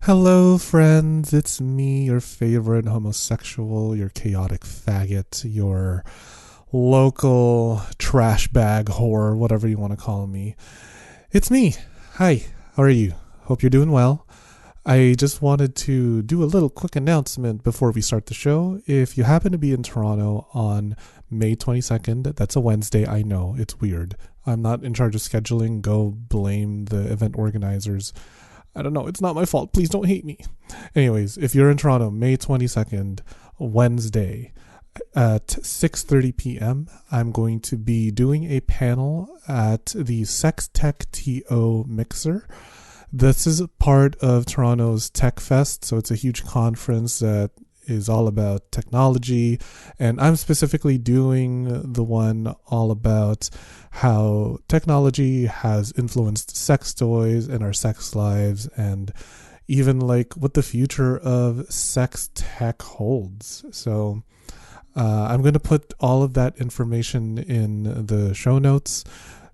Hello, friends. It's me, your favorite homosexual, your chaotic faggot, your local trash bag whore, whatever you want to call me. It's me. Hi, how are you? Hope you're doing well. I just wanted to do a little quick announcement before we start the show. If you happen to be in Toronto on May 22nd, that's a Wednesday, I know, it's weird. I'm not in charge of scheduling. Go blame the event organizers. I don't know. It's not my fault. Please don't hate me. Anyways, if you're in Toronto, May 22nd, Wednesday at 6:30 p.m., I'm going to be doing a panel at the SexTechTO Mixer. This is part of Toronto's Tech Fest, so it's a huge conference that is all about technology, and I'm specifically doing the one all about how technology has influenced sex toys and our sex lives, and even like what the future of sex tech holds. So I'm going to put all of that information in the show notes.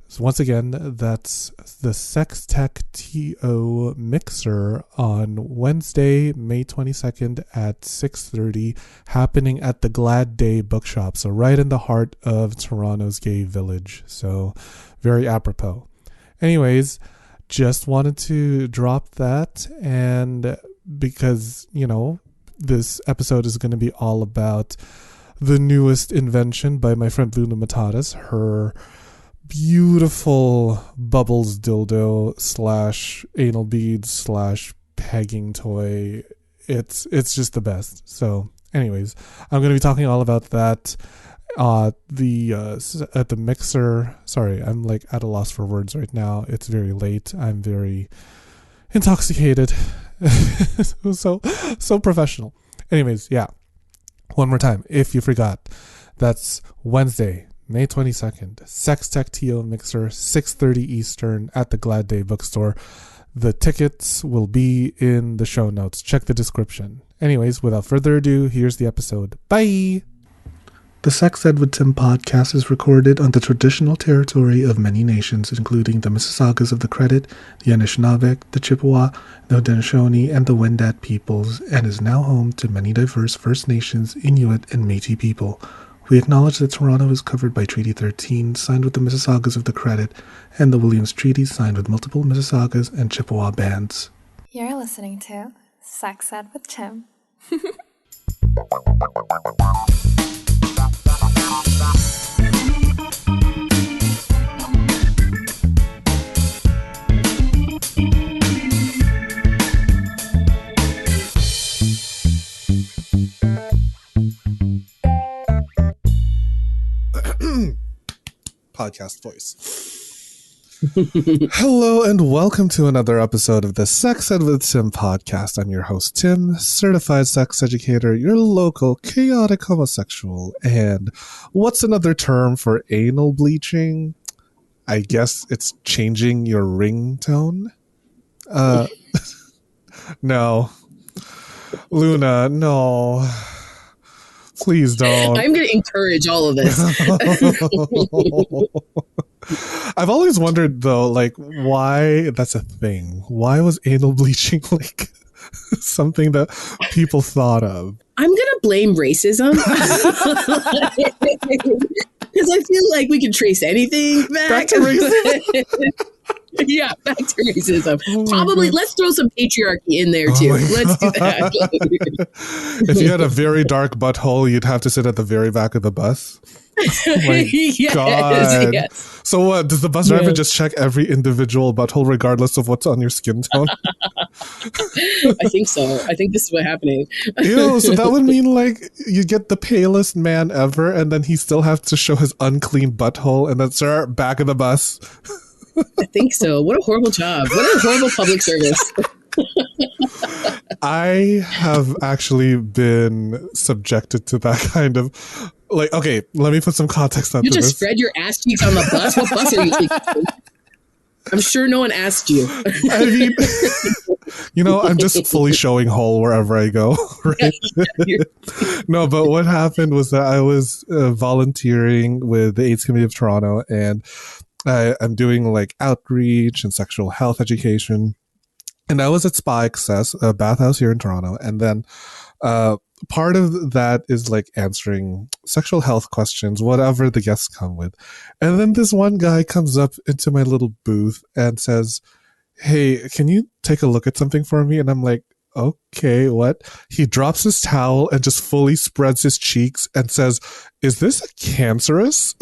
So once again, that's the SexTechTO Mixer on Wednesday, May 22nd at 6:30, happening at the Glad Day Bookshop. So right in the heart of Toronto's gay village. So very apropos. Anyways, just wanted to drop that. And because, you know, this episode is going to be all about the newest invention by my friend Luna Matatas, her beautiful bubbles dildo / anal beads / pegging toy. It's just the best. So anyways, I'm going to be talking all about that at the Mixer. Sorry, I'm like at a loss for words right now. It's very late. I'm very intoxicated. so professional. Anyways, yeah. One more time, if you forgot, that's Wednesday, May 22nd, SexTechTO Mixer, 6:30 Eastern at the Glad Day Bookstore. The tickets will be in the show notes. Check the description. Anyways, without further ado, here's the episode. Bye! The Sex Ed with Tim podcast is recorded on the traditional territory of many nations, including the Mississaugas of the Credit, the Anishinaabe, the Chippewa, the Haudenosaunee, and the Wendat peoples, and is now home to many diverse First Nations, Inuit, and Métis people. We acknowledge that Toronto is covered by Treaty 13, signed with the Mississaugas of the Credit, and the Williams Treaty, signed with multiple Mississaugas and Chippewa bands. You're listening to Sex Ed with Tim. Podcast voice. Hello and welcome to another episode of the Sex Ed with Tim podcast. I'm your host, Tim, certified sex educator, your local chaotic homosexual. And what's another term for anal bleaching? I guess it's changing your ringtone. No. Luna, no. Please don't. I'm going to encourage all of this. I've always wondered, though, like, why that's a thing. Why was anal bleaching, like, something that people thought of? I'm going to blame racism. Because I feel like we can trace anything back to racism. Yeah, back to racism. Probably, let's throw some patriarchy in there, too. Let's do that. If you had a very dark butthole, you'd have to sit at the very back of the bus. Yes, God. yes. So what, does the bus driver just check every individual butthole regardless of what's on your skin tone? I think so. I think this is what's happening. Ew, so that would mean like you get the palest man ever and then he still has to show his unclean butthole and then, sir, back of the bus. I think so. What a horrible job. What a horrible public service. I have actually been subjected to that kind of, like, okay, let me put some context onto You just this. spread your ass cheeks on the bus? What bus are you taking? I'm sure no one asked you. I mean, you know, I'm just fully showing whole wherever I go, right? No, but what happened was that I was volunteering with the AIDS Committee of Toronto, and I'm doing like outreach and sexual health education. And I was at Spa Access, a bathhouse here in Toronto. And then uh, part of that is like answering sexual health questions, whatever the guests come with. And then this one guy comes up into my little booth and says, "Hey, can you take a look at something for me?" And I'm like, "Okay, what?" He drops his towel and just fully spreads his cheeks and says, "Is this cancerous?"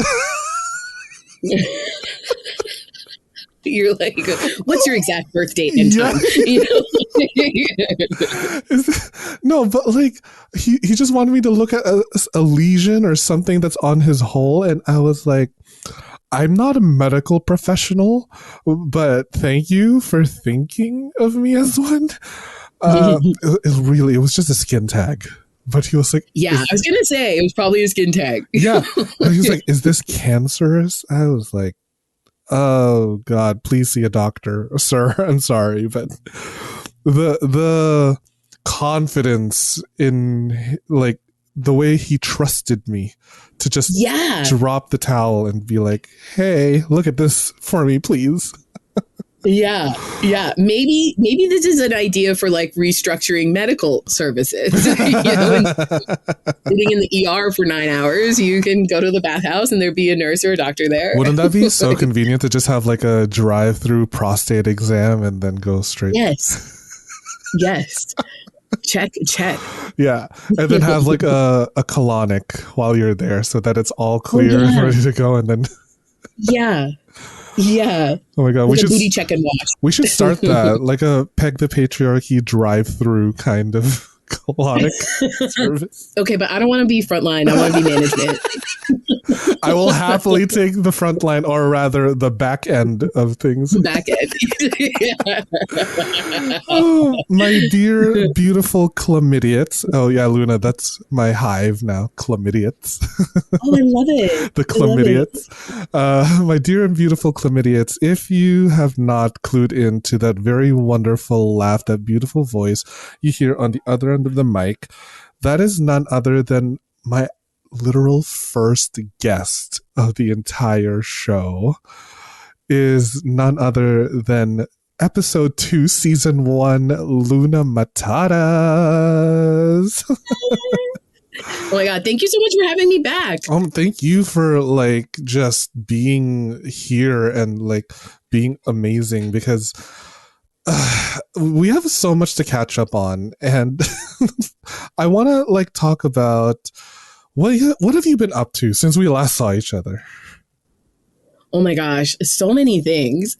You're like, what's your exact birth date and time? You know? No, but like he just wanted me to look at a lesion or something that's on his hole, and I was like, I'm not a medical professional, but thank you for thinking of me as one. It was just a skin tag. But he was like, yeah, I was going to say, it was probably a skin tag. Yeah. But he was like, "Is this cancerous?" I was like, "Oh God, please see a doctor, sir." I'm sorry, but the confidence in like the way he trusted me to just drop the towel and be like, "Hey, look at this for me, please." Yeah. Maybe this is an idea for like restructuring medical services. Sitting in the ER for 9 hours, you can go to the bathhouse and there'd be a nurse or a doctor there. Wouldn't that be so convenient to just have like a drive-through prostate exam and then go straight? Yes. Check. Yeah. And then have like a colonic while you're there so that it's all clear and ready to go. And then Yeah. Oh my God. We should booty check and watch. We should start that, like a Peg the Patriarchy drive-through kind of colonic service. Okay, but I don't want to be frontline. I want to be management. I will happily take the front line, or rather the back end of things. The back end. Oh, my dear, beautiful chlamydiates. Oh yeah, Luna, that's my hive now. Chlamydiates. Oh, I love it. The chlamydiates. My dear and beautiful chlamydiates, if you have not clued into that very wonderful laugh, that beautiful voice you hear on the other end of the mic, that is none other than my literal first guest of the entire show, is none other than episode 2, season 1, Luna Matatas. Oh my God, thank you so much for having me back. Thank you for like just being here and like being amazing, because we have so much to catch up on, and I want to like talk about what have you been up to since we last saw each other? Oh my gosh, so many things.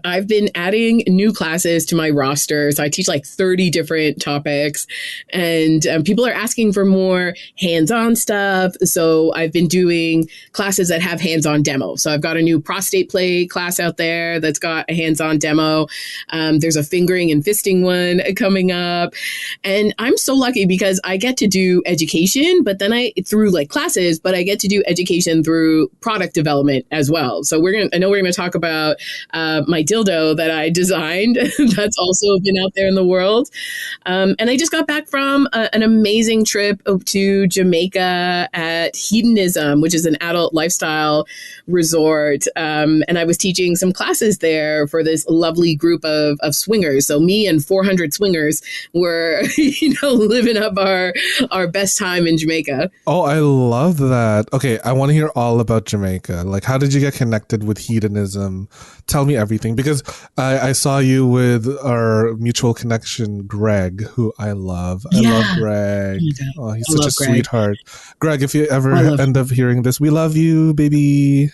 I've been adding new classes to my roster. So I teach like 30 different topics, and people are asking for more hands-on stuff. So I've been doing classes that have hands-on demo. So I've got a new prostate play class out there that's got a hands-on demo. There's a fingering and fisting one coming up. And I'm so lucky because I get to do education, but then through like classes, but I get to do education through product development as well. So I know we're going to talk about my dildo that I designed that's also been out there in the world. And I just got back from an amazing trip to Jamaica at Hedonism, which is an adult lifestyle resort. And I was teaching some classes there for this lovely group of swingers. So me and 400 swingers were, living up our best time in Jamaica. Oh, I love that. Okay, I want to hear all about Jamaica. Like, how did you get connected with Hedonism? Tell me everything, because I saw you with our mutual connection, Greg, who I love. I love Greg. Oh, he's such a sweetheart. Greg, if you ever end up hearing this, we love you, baby.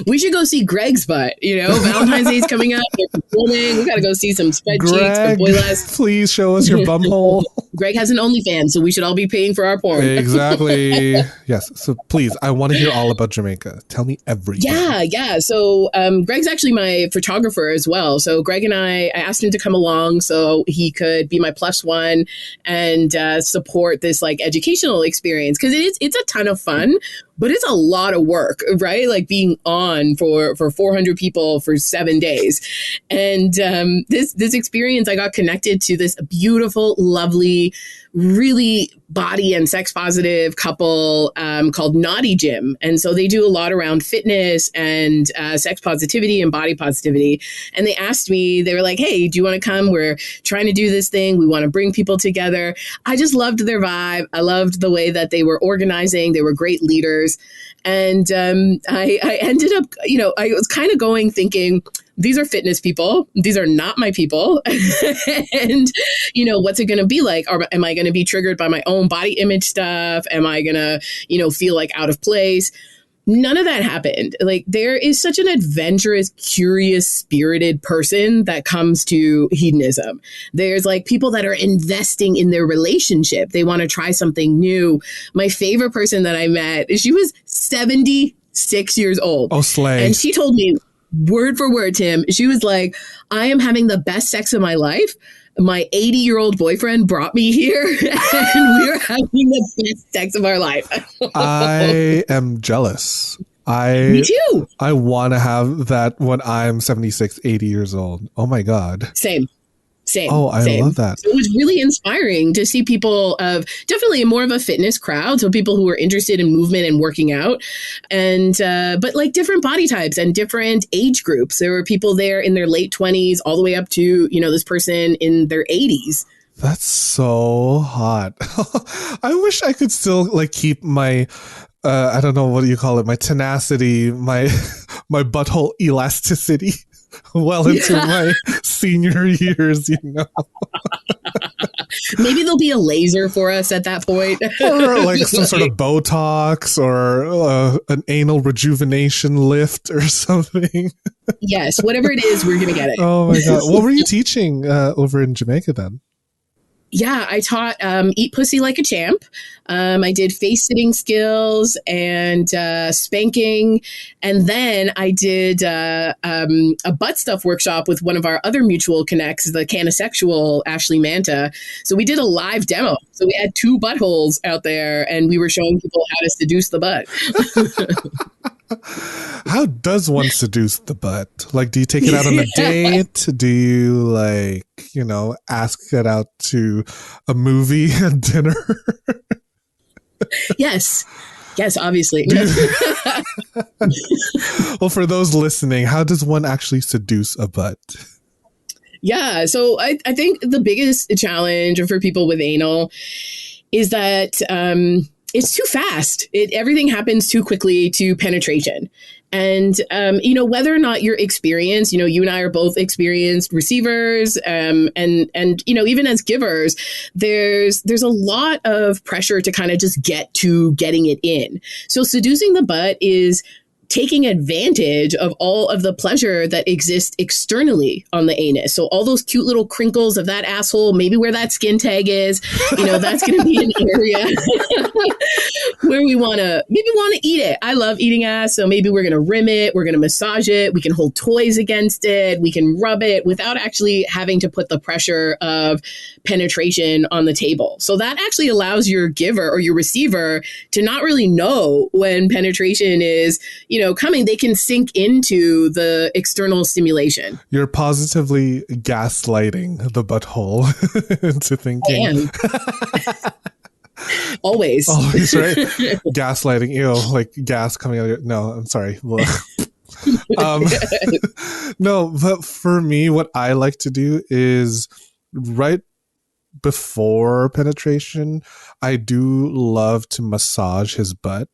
We should go see Greg's butt. Valentine's Day is coming up. They're performing. We got to go see some spread cheeks for Boyless. Please show us your bum hole. Greg has an OnlyFans, so we should all be paying for our porn. Exactly. Yes. So please, I want to hear all about Jamaica. Tell me everything. Yeah. So Greg's actually my photographer as well. So Greg and I asked him to come along so he could be my plus one and support this like educational experience, because it's a ton of fun. but it's a lot of work, right? Like being on for 400 people for 7 days. And this experience, I got connected to this beautiful, lovely, really body and sex positive couple called Naughty Gym. And so they do a lot around fitness and sex positivity and body positivity. And they asked me, they were like, hey, do you want to come? We're trying to do this thing. We want to bring people together. I just loved their vibe. I loved the way that they were organizing. They were great leaders. And I ended up, I was kind of going thinking, these are fitness people. These are not my people. And, what's it going to be like? Or am I going to be triggered by my own body image stuff? Am I going to, feel like out of place? None of that happened. Like, there is such an adventurous, curious, spirited person that comes to hedonism. There's like people that are investing in their relationship. They want to try something new. My favorite person that I met, she was 76 years old. Oh, slay. And she told me, word for word, Tim, she was like, I am having the best sex of my life. My 80-year-old boyfriend brought me here and we are having the best sex of our life. I am jealous. Me too. I want to have that when I'm 76, 80 years old. Oh my God. Same. Oh, I love that. So it was really inspiring to see people of definitely more of a fitness crowd. So people who were interested in movement and working out, and but like different body types and different age groups. There were people there in their late 20s all the way up to, this person in their 80s. That's so hot. I wish I could still like keep my I don't know, what do you call it? My tenacity, my butthole elasticity well into my senior years, Maybe there'll be a laser for us at that point. Or like some sort of Botox or an anal rejuvenation lift or something. Yes, whatever it is, we're going to get it. Oh my God. What were you teaching over in Jamaica then? Yeah, I taught Eat Pussy Like a Champ. I did face sitting skills and spanking. And then I did a butt stuff workshop with one of our other mutual connects, the canosexual Ashley Manta. So we did a live demo. So we had 2 buttholes out there and we were showing people how to seduce the butt. How does one seduce the butt? Like, do you take it out on a date? Do you ask it out to a movie and dinner? Yes, obviously. Well, for those listening, how does one actually seduce a butt? Yeah, so I think the biggest challenge for people with anal is that it's too fast. Everything happens too quickly to penetration. And, whether or not you're experienced, you and I are both experienced receivers, and even as givers, there's a lot of pressure to kind of just get to getting it in. So seducing the butt is taking advantage of all of the pleasure that exists externally on the anus. So all those cute little crinkles of that asshole, maybe where that skin tag is, that's going to be an area where we want to eat it. I love eating ass. So maybe we're going to rim it. We're going to massage it. We can hold toys against it. We can rub it without actually having to put the pressure of penetration on the table. So that actually allows your giver or your receiver to not really know when penetration is, coming. They can sink into the external stimulation. You're positively gaslighting the butthole into thinking. Always, right? Gaslighting, like gas coming out of your... No, I'm sorry. No, but for me, what I like to do is right before penetration, I do love to massage his butt.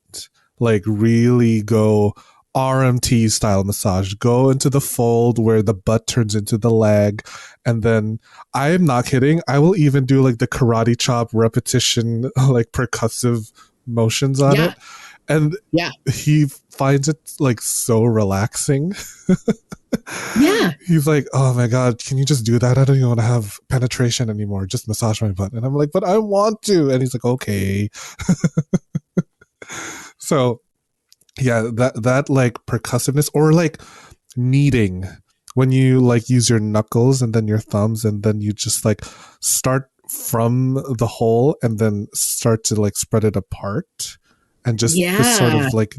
Like really go RMT style massage, go into the fold where the butt turns into the leg. And then I am not kidding. I will even do like the karate chop repetition, like percussive motions on it. And he finds it like so relaxing. Yeah. He's like, oh my God, can you just do that? I don't even want to have penetration anymore. Just massage my butt. And I'm like, but I want to. And he's like, okay. So yeah, that like percussiveness, or like kneading, when you like use your knuckles and then your thumbs and then you just like start from the hole and then start to like spread it apart and just this sort Yeah, of like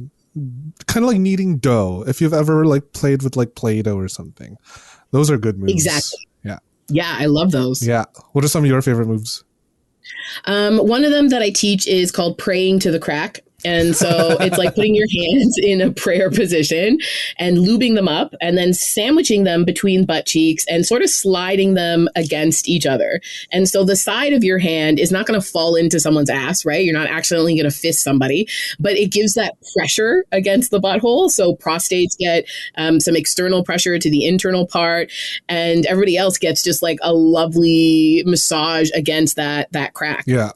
kind of like kneading dough. If you've ever like played with like Play-Doh or something, those are good moves. exactly. Yeah. Yeah, I love those. Yeah. What are some of your favorite moves? One of them that I teach is called praying to the crack. And so it's like putting your hands in a prayer position and lubing them up and then sandwiching them between butt cheeks and sort of sliding them against each other. And so the side of your hand is not going to fall into someone's ass, right? You're not accidentally going to fist somebody, but it gives that pressure against the butthole. So prostates get some external pressure to the internal part, and everybody else gets just like a lovely massage against that crack. Yeah.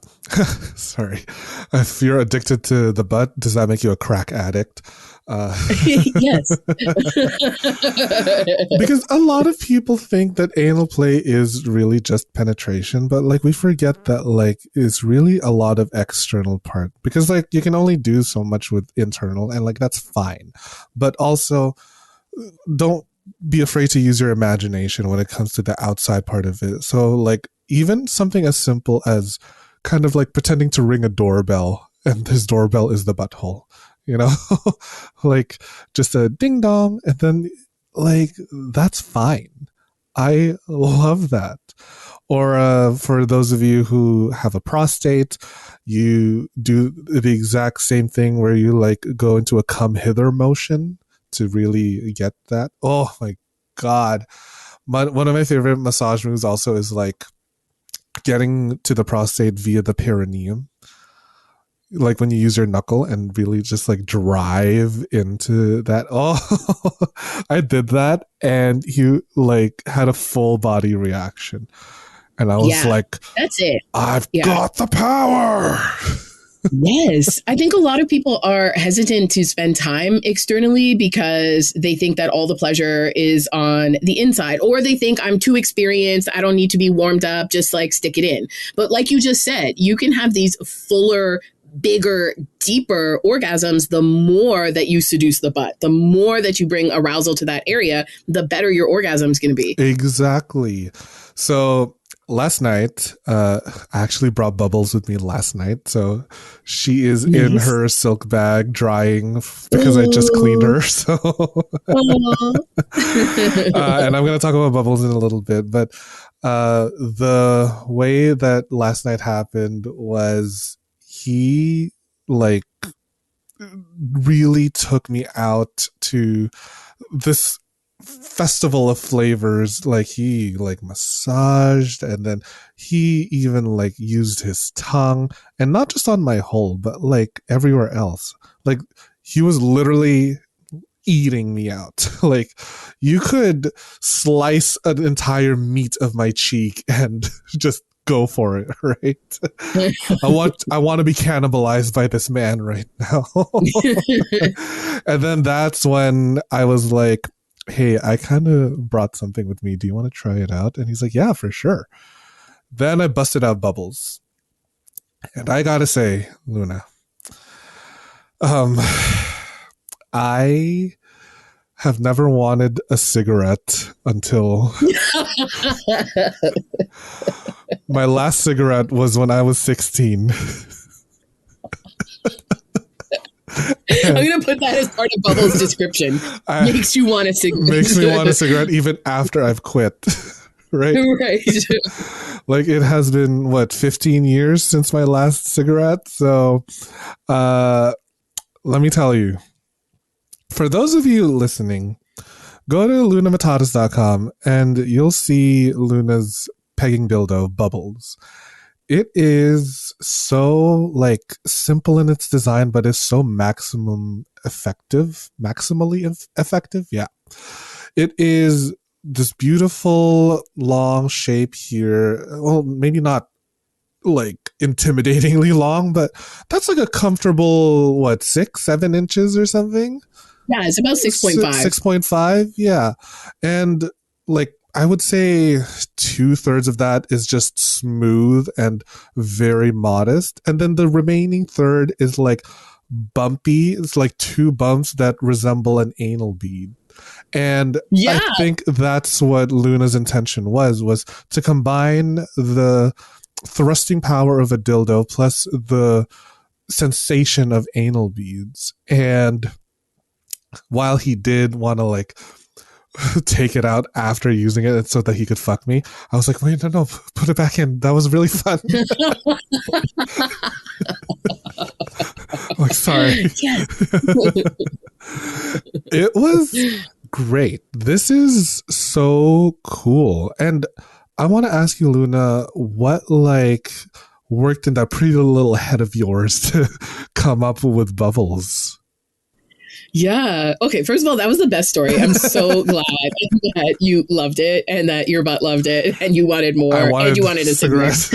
Sorry. If you're addicted to the butt, does that make you a crack addict? Yes. Because a lot of people think that anal play is really just penetration, but like we forget that like it's really a lot of external part, because like you can only do so much with internal, and like that's fine. But also don't be afraid to use your imagination when it comes to the outside part of it. So like even something as simple as kind of like pretending to ring a doorbell, and his doorbell is the butthole, you know, like just a ding dong, and then like that's fine. I love that. Or for those of you who have a prostate, you do the exact same thing where you like go into a come hither motion to really get that. Oh my god. One of my favorite massage moves also is like getting to the prostate via the perineum, like when you use your knuckle and really just like drive into that. Oh, I did that, and he like had a full body reaction, and I was Yeah, like, that's it. I've Yeah. got the power. Yes. I think a lot of people are hesitant to spend time externally because they think that all the pleasure is on the inside, or they think I'm too experienced. I don't need to be warmed up. Just like stick it in. But like you just said, you can have these fuller, bigger, deeper orgasms the more that you seduce the butt, the more that you bring arousal to that area, the better your orgasm is going to be. Exactly. So last night, I actually brought Bubbles with me last night. So she is in Nice. her silk bag drying because I just cleaned her. So, and I'm going to talk about Bubbles in a little bit. But the way that last night happened was he like really took me out to this festival of flavors. Like he like massaged, and then he even like used his tongue, and not just on my hole but like everywhere else. Like he was literally eating me out. Like you could slice an entire meat of my cheek and just go for it, right? I want to be cannibalized by this man right now. And then that's when I was like, hey, I kind of brought something with me. Do you want to try it out? And he's like, yeah, for sure. Then I busted out Bubbles. And I gotta say, Luna, I have never wanted a cigarette until my last cigarette was when I was 16. I'm going to put that as part of Bubbles' description. Makes you want a cigarette. Makes me want a cigarette even after I've quit. Right? Right. Like it has been, what, 15 years since my last cigarette? So let me tell you, for those of you listening, go to lunamatatas.com and you'll see Luna's pegging dildo, Bubbles. It is so like simple in its design, but is so maximally effective. Yeah. It is this beautiful long shape here. Well, maybe not like intimidatingly long, but that's like a comfortable, what, 6-7 inches or something? Yeah, it's about 6.5. 6.5, yeah. And like I would say 2/3 of that is just smooth and very modest. And then the remaining third is like bumpy. It's like 2 bumps that resemble an anal bead. And Yeah. I think that's what Luna's intention was to combine the thrusting power of a dildo plus the sensation of anal beads. And while he did want to like take it out after using it so that he could fuck me, I was like, wait, no, put it back in. That was really fun. Like, sorry. It was great. This is so cool. And I want to ask you, Luna, what like worked in that pretty little head of yours to come up with bubbles? Yeah. Okay. First of all, that was the best story. I'm so glad that you loved it and that your butt loved it and you wanted more and you wanted a cigarette.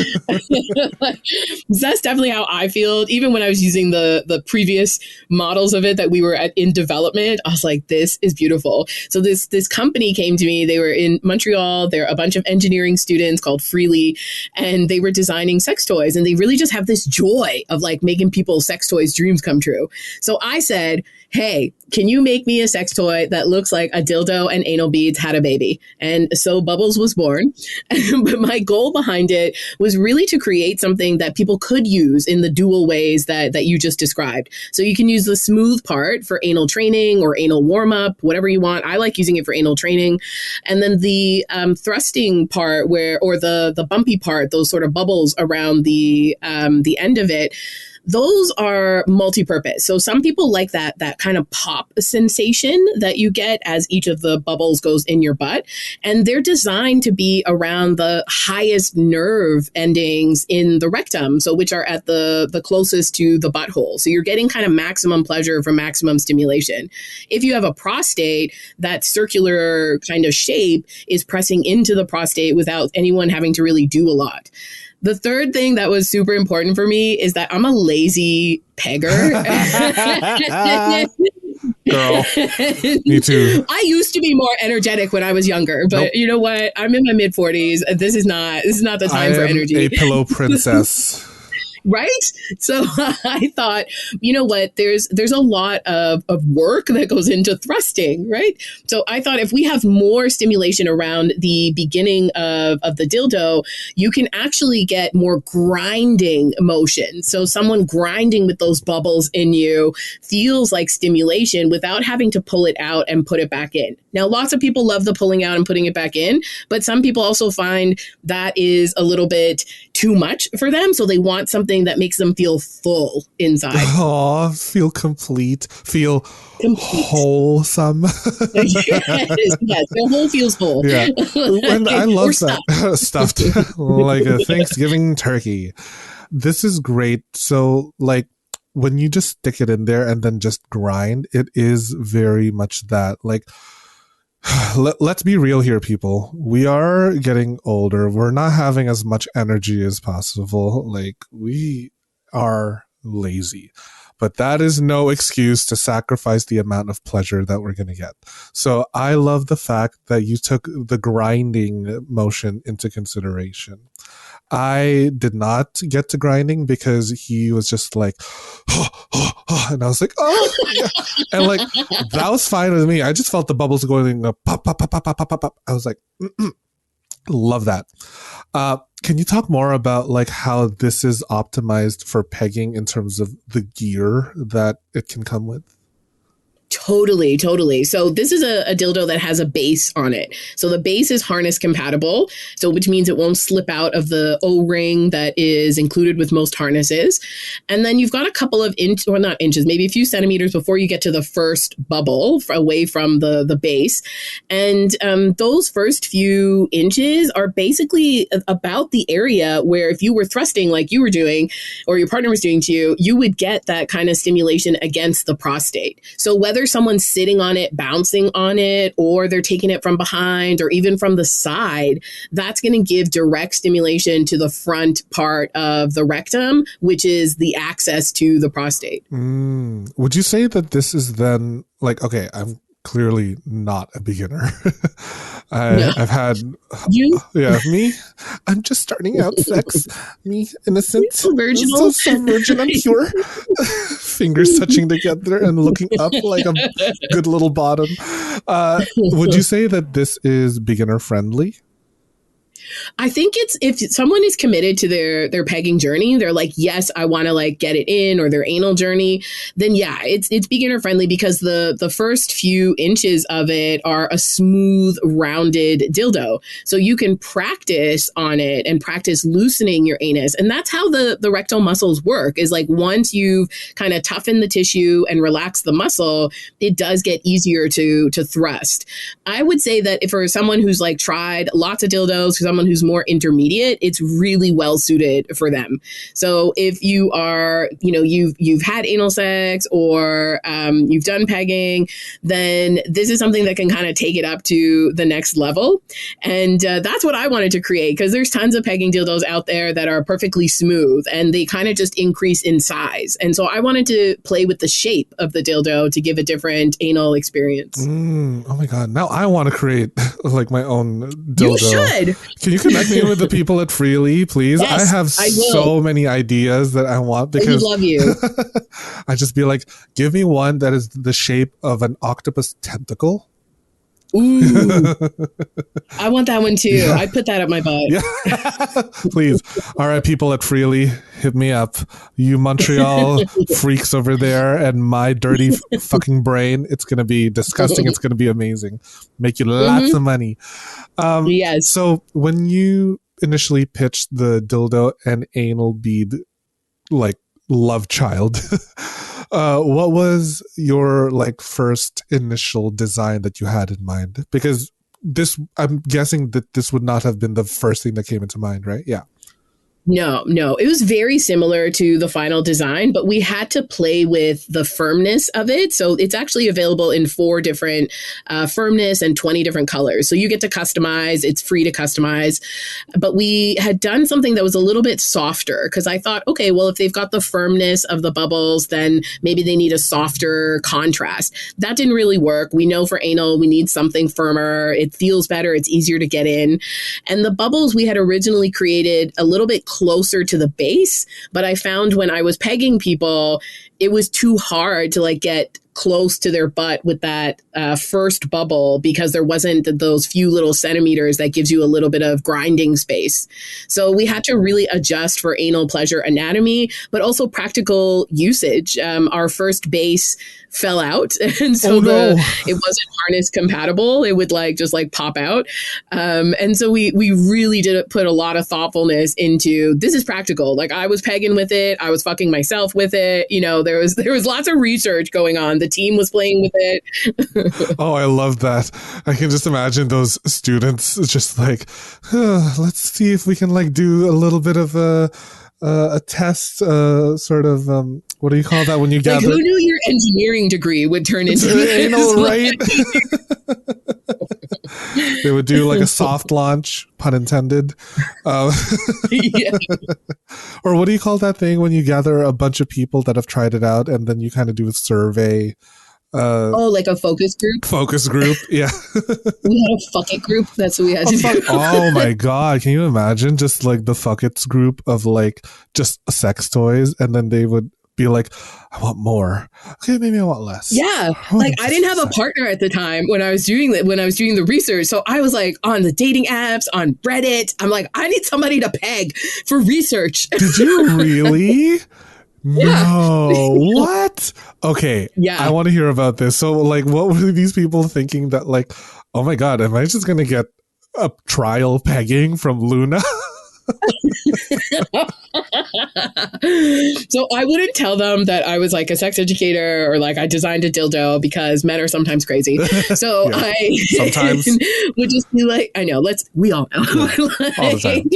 That's definitely how I feel. Even when I was using the previous models of it that we were in development, I was like, this is beautiful. So this company came to me. They were in Montreal. They're a bunch of engineering students called Freely, and they were designing sex toys. And they really just have this joy of like making people's sex toys dreams come true. So I said, hey, can you make me a sex toy that looks like a dildo and anal beads had a baby? And so Bubbles was born. But my goal behind it was really to create something that people could use in the dual ways that you just described. So you can use the smooth part for anal training or anal warm up, whatever you want. I like using it for anal training. And then the thrusting part or the bumpy part, those sort of bubbles around the end of it, those are multi-purpose. So some people like that kind of pop sensation that you get as each of the bubbles goes in your butt. And they're designed to be around the highest nerve endings in the rectum, so which are at the closest to the butthole. So you're getting kind of maximum pleasure from maximum stimulation. If you have a prostate, that circular kind of shape is pressing into the prostate without anyone having to really do a lot. The third thing that was super important for me is that I'm a lazy pegger. Girl, me too. I used to be more energetic when I was younger, but You know what? I'm in my mid 40s. This is not the time for energy. A pillow princess. Right? So I thought, you know what, there's a lot of work that goes into thrusting, right? So I thought if we have more stimulation around the beginning of the dildo, you can actually get more grinding motion. So someone grinding with those bubbles in you feels like stimulation without having to pull it out and put it back in. Now, lots of people love the pulling out and putting it back in, but some people also find that is a little bit too much for them. So they want something that makes them feel full inside. Oh, feel complete, wholesome. yes, the whole feels whole. Yeah, and I love that stuffed like a Thanksgiving turkey. This is great. So, like, when you just stick it in there and then just grind, it is very much that. Like, let's be real here, people. We are getting older. We're not having as much energy as possible. Like, we are lazy. But that is no excuse to sacrifice the amount of pleasure that we're going to get. So I love the fact that you took the grinding motion into consideration. I did not get to grinding because he was just like, and I was like, oh, yeah. And like, that was fine with me. I just felt the bubbles going pop, pop, pop, pop, pop, pop, pop. I was like, love that. Can you talk more about like how this is optimized for pegging in terms of the gear that it can come with? Totally. So this is a dildo that has a base on it. So the base is harness compatible, so which means it won't slip out of the O-ring that is included with most harnesses. And then you've got a couple of not inches, maybe a few centimeters before you get to the first bubble away from the base. And those first few inches are basically about the area where if you were thrusting like you were doing or your partner was doing to you, you would get that kind of stimulation against the prostate. So whether someone's sitting on it, bouncing on it, or they're taking it from behind or even from the side, that's going to give direct stimulation to the front part of the rectum, which is the access to the prostate. Would you say that this is then like, okay, I'm clearly not a beginner. I've had me. I'm just starting out sex. Me, innocent, so virginal, so virgin. I'm pure. Fingers touching together and looking up like a good little bottom. Would you say that this is beginner friendly? I think it's if someone is committed to their pegging journey, they're like, yes, I want to like get it in, or their anal journey, then yeah, it's beginner friendly because the first few inches of it are a smooth, rounded dildo. So you can practice on it and practice loosening your anus. And that's how the rectal muscles work, is like once you've kind of toughened the tissue and relaxed the muscle, it does get easier to thrust. I would say that if for someone who's like tried lots of dildos, for someone who's more intermediate, it's really well suited for them. So if you are, you've had anal sex, or you've done pegging, then this is something that can kind of take it up to the next level. And that's what I wanted to create, because there's tons of pegging dildos out there that are perfectly smooth and they kind of just increase in size. And so I wanted to play with the shape of the dildo to give a different anal experience. Oh my God. Now I want to create like my own dildo. You should. Can you connect me with the people at Freely, please? Yes, I have so many ideas that I want, because we love you. I just be like, give me one that is the shape of an octopus tentacle. Ooh, I want that one too. Yeah. I'd put that up my butt. Yeah. Please. All right, people at Freely, hit me up. You Montreal freaks over there, and my dirty fucking brain. It's going to be disgusting. It's going to be amazing. Make you lots of money. Yes. So when you initially pitched the dildo and anal bead, like, love child, what was your like first initial design that you had in mind? Because this, I'm guessing that this would not have been the first thing that came into mind, right? Yeah. No. It was very similar to the final design, but we had to play with the firmness of it. So it's actually available in 4 different firmness and 20 different colors. So you get to customize. It's free to customize. But we had done something that was a little bit softer, because I thought, okay, well, if they've got the firmness of the bubbles, then maybe they need a softer contrast. That didn't really work. We know for anal, we need something firmer. It feels better. It's easier to get in. And the bubbles we had originally created a little bit closer to the base, but I found when I was pegging people, it was too hard to like get close to their butt with that first bubble, because there wasn't those few little centimeters that gives you a little bit of grinding space. So we had to really adjust for anal pleasure anatomy, but also practical usage. Our first base fell out, and so it wasn't harness compatible. It would like just like pop out, and so we really did put a lot of thoughtfulness into this is practical. Like I was pegging with it, I was fucking myself with it. There was lots of research going on. The team was playing with it. Oh, I love that. I can just imagine those students just like, let's see if we can like do a little bit of a test, sort of, what do you call that when you gather? Like, who knew your engineering degree would turn into anal, right? They would do like a soft launch, pun intended. Yeah. Or what do you call that thing when you gather a bunch of people that have tried it out and then you kind of do a survey? Like a focus group? Focus group, yeah. We had a fuck it group. That's what we had to do. Oh my God. Can you imagine just like the fuck it's group of like just sex toys, and then they would be like, I want more. Okay, maybe I want less. Yeah. Like I didn't have a partner at the time when I was doing the research. So I was like on the dating apps, on Reddit. I'm like, I need somebody to peg for research. Did you really? Yeah. No. What? Okay. Yeah. I want to hear about this. So like, what were these people thinking that like, oh my God, am I just going to get a trial pegging from Luna? So I wouldn't tell them that I was like a sex educator or like I designed a dildo, because men are sometimes crazy. So Yeah, I sometimes would just be like, I know, we all know. Yeah, all the time.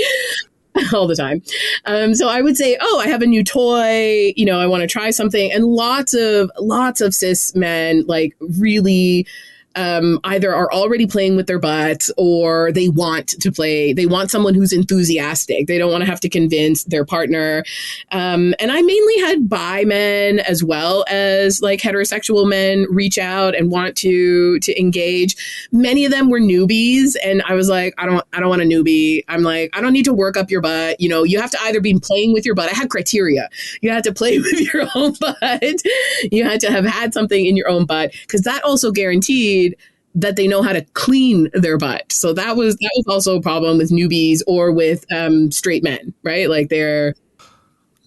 All the time. So I would say, I have a new toy, I want to try something. And lots of cis men like really either are already playing with their butts, or they want to play. They want someone who's enthusiastic. They don't want to have to convince their partner. And I mainly had bi men as well as like heterosexual men reach out and want to engage. Many of them were newbies, and I was like, I don't want a newbie. I'm like, I don't need to work up your butt. You have to either be playing with your butt. I had criteria. You had to play with your own butt. You had to have had something in your own butt, because that also guaranteed that they know how to clean their butt. So that was also a problem with newbies or with straight men, right? Like they're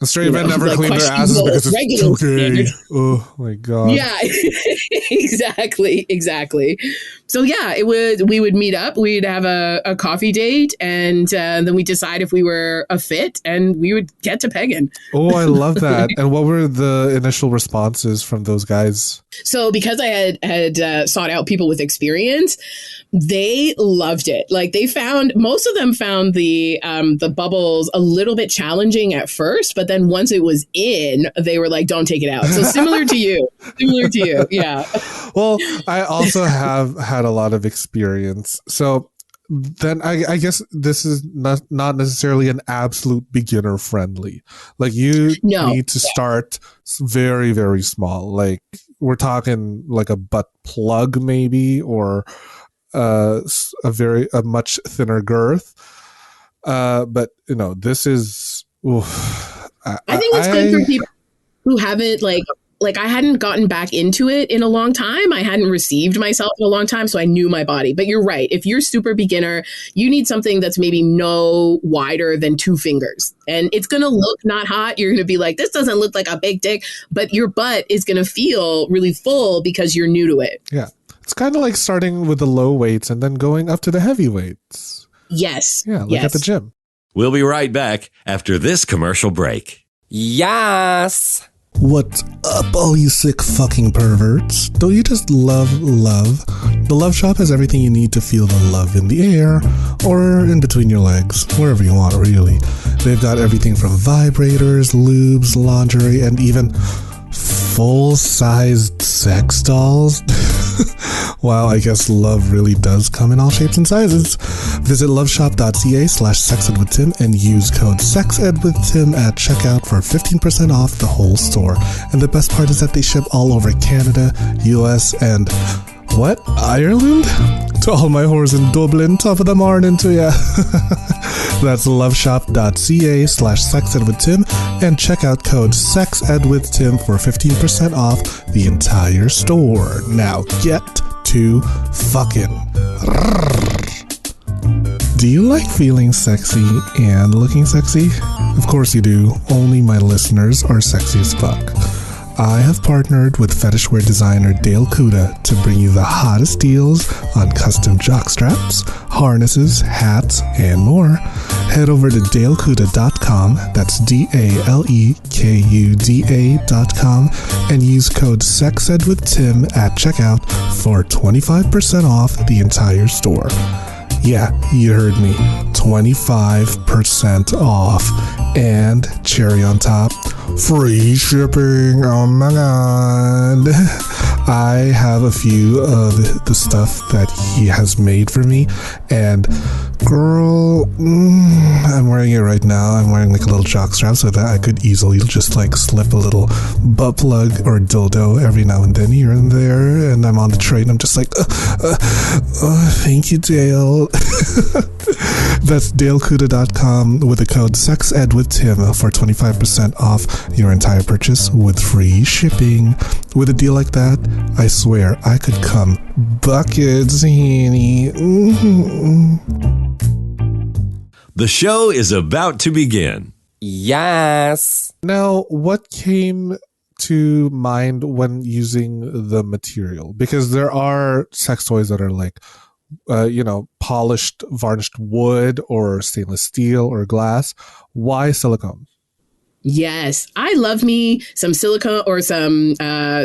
The straight men never like clean their asses questionable because it's regular too gay. standards. Oh my god. Yeah, exactly. So yeah, we would meet up, we'd have a coffee date, and then we decide if we were a fit, and we would get to pegging. Oh, I love that. And what were the initial responses from those guys? So because I had sought out people with experience, they loved it. Like most of them found the bubbles a little bit challenging at first, but then once it was in, they were like, "Don't take it out." So similar to you, yeah. Well, I also have had a lot of experience. So then I guess this is not necessarily an absolute beginner friendly. Like you need to start very, very small. Like we're talking like a butt plug maybe, or a much thinner girth. But this is, I think it's good for people who haven't like I hadn't gotten back into it in a long time. I hadn't received myself in a long time, so I knew my body. But you're right. If you're super beginner, you need something that's maybe no wider than 2 fingers. And it's going to look not hot. You're going to be like, this doesn't look like a big dick, but your butt is going to feel really full because you're new to it. Yeah. It's kind of like starting with the low weights and then going up to the heavy weights. Yes. Yeah, like at the gym. We'll be right back after this commercial break. Yes. What's up, all you sick fucking perverts? Don't you just love love? The Love Shop has everything you need to feel the love in the air or in between your legs, wherever you want, really. They've got everything from vibrators, lubes, lingerie, and even full-sized sex dolls. Wow, I guess love really does come in all shapes and sizes. Visit loveshop.ca/sexedwithtim and use code SEXEDWITHTIM at checkout for 15% off the whole store. And the best part is that they ship all over Canada, US, and Ireland? To all my whores in Dublin, top of the morning to ya. That's loveshop.ca/sexedwithtim and checkout code SEXEDWithTim for 15% off the entire store. Now get to fucking. Do you like feeling sexy and looking sexy? Of course you do. Only my listeners are sexy as fuck. I have partnered with fetishwear designer Dale Kuda to bring you the hottest deals on custom jockstraps, harnesses, hats, and more. Head over to dalekuda.com, that's DALEKUDA.com, and use code SEXEDWithTim at checkout for 25% off the entire store. Yeah, you heard me. 25% off. And cherry on top, free shipping. Oh my god. I have a few of the stuff that he has made for me, and girl, I'm wearing it right now. I'm wearing like a little jockstrap so that I could easily just like slip a little butt plug or dildo every now and then here and there, and I'm on the train. I'm just like, thank you, Dale. That's dalekuda.com with the code SEXEDWithTim for 25% off your entire purchase with free shipping. With a deal like that, I swear I could come buckets, honey. The show is about to begin. Yes. Now, what came to mind when using the material? Because there are sex toys that are like, polished, varnished wood or stainless steel or glass. Why silicone? Yes, I love me some silicone or some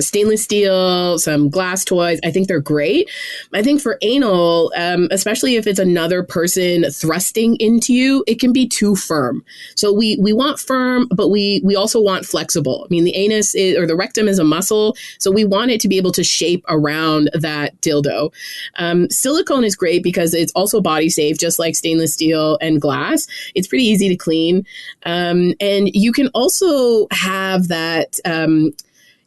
stainless steel, some glass toys. I think they're great. I think for anal, especially if it's another person thrusting into you, it can be too firm. So we want firm, but we also want flexible. I mean, the anus or the rectum is a muscle, so we want it to be able to shape around that dildo. Silicone is great because it's also body safe, just like stainless steel and glass. It's pretty easy to clean, and you can also have that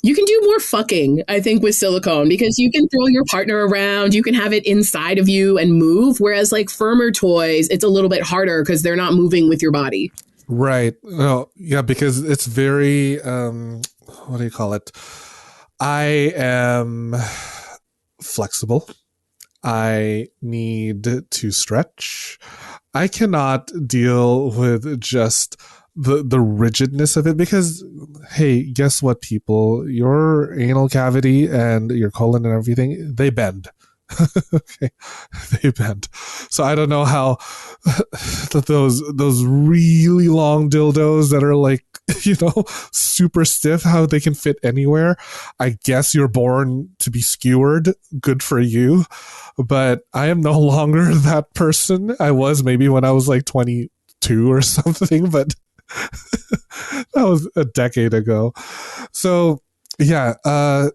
you can do more fucking, I think, with silicone, because you can throw your partner around, you can have it inside of you and move, whereas like firmer toys, it's a little bit harder because they're not moving with your body. Right. No, yeah, because it's very what do you call it? I am flexible I need to stretch. I cannot deal with just the rigidness of it because, hey, guess what, people? Your anal cavity and your colon and everything, they bend. Okay, they bend. So I don't know how those really long dildos that are like, super stiff, how they can fit anywhere. I guess you're born to be skewered. Good for you. But I am no longer that person. I was maybe when I was like 22 or something, but that was a decade ago. So yeah,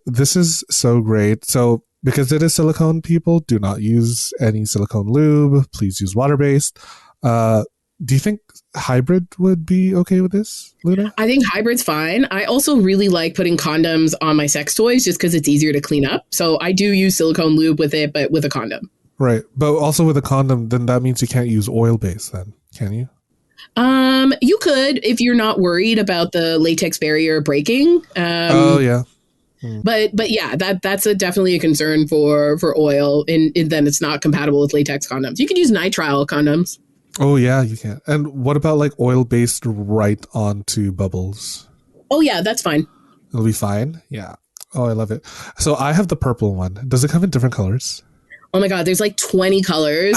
this is so great. So because it is silicone, people, do not use any silicone lube. Please use water-based. Do you think hybrid would be okay with this, Luna? I think hybrid's fine. I also really like putting condoms on my sex toys just because it's easier to clean up. So I do use silicone lube with it, but with a condom. Right. But also with a condom, then that means you can't use oil-based then, can you? You could if you're not worried about the latex barrier breaking. Oh, yeah. But yeah, that's definitely a concern for oil, and then it's not compatible with latex condoms. You could use nitrile condoms. Oh yeah, you can. And what about like oil based right onto bubbles? Oh yeah, that's fine. It'll be fine. Yeah. Oh, I love it. So I have the purple one. Does it come in different colors? Oh my god, there's like 20 colors.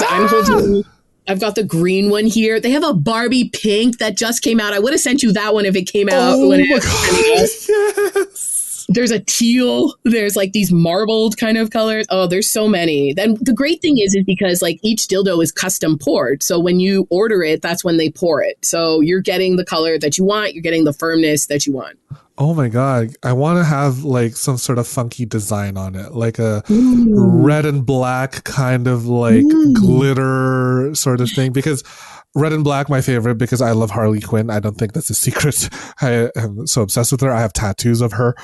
I've got the green one here. They have a Barbie pink that just came out. I would have sent you that one if it came out. Oh my god! Yes. There's a teal. There's like these marbled kind of colors. Oh, there's so many. Then the great thing is because like each dildo is custom poured. So when you order it, that's when they pour it. So you're getting the color that you want. You're getting the firmness that you want. Oh my god. I want to have like some sort of funky design on it. Like a red and black kind of like glitter sort of thing. Because red and black, my favorite, because I love Harley Quinn. I don't think that's a secret. I am so obsessed with her. I have tattoos of her.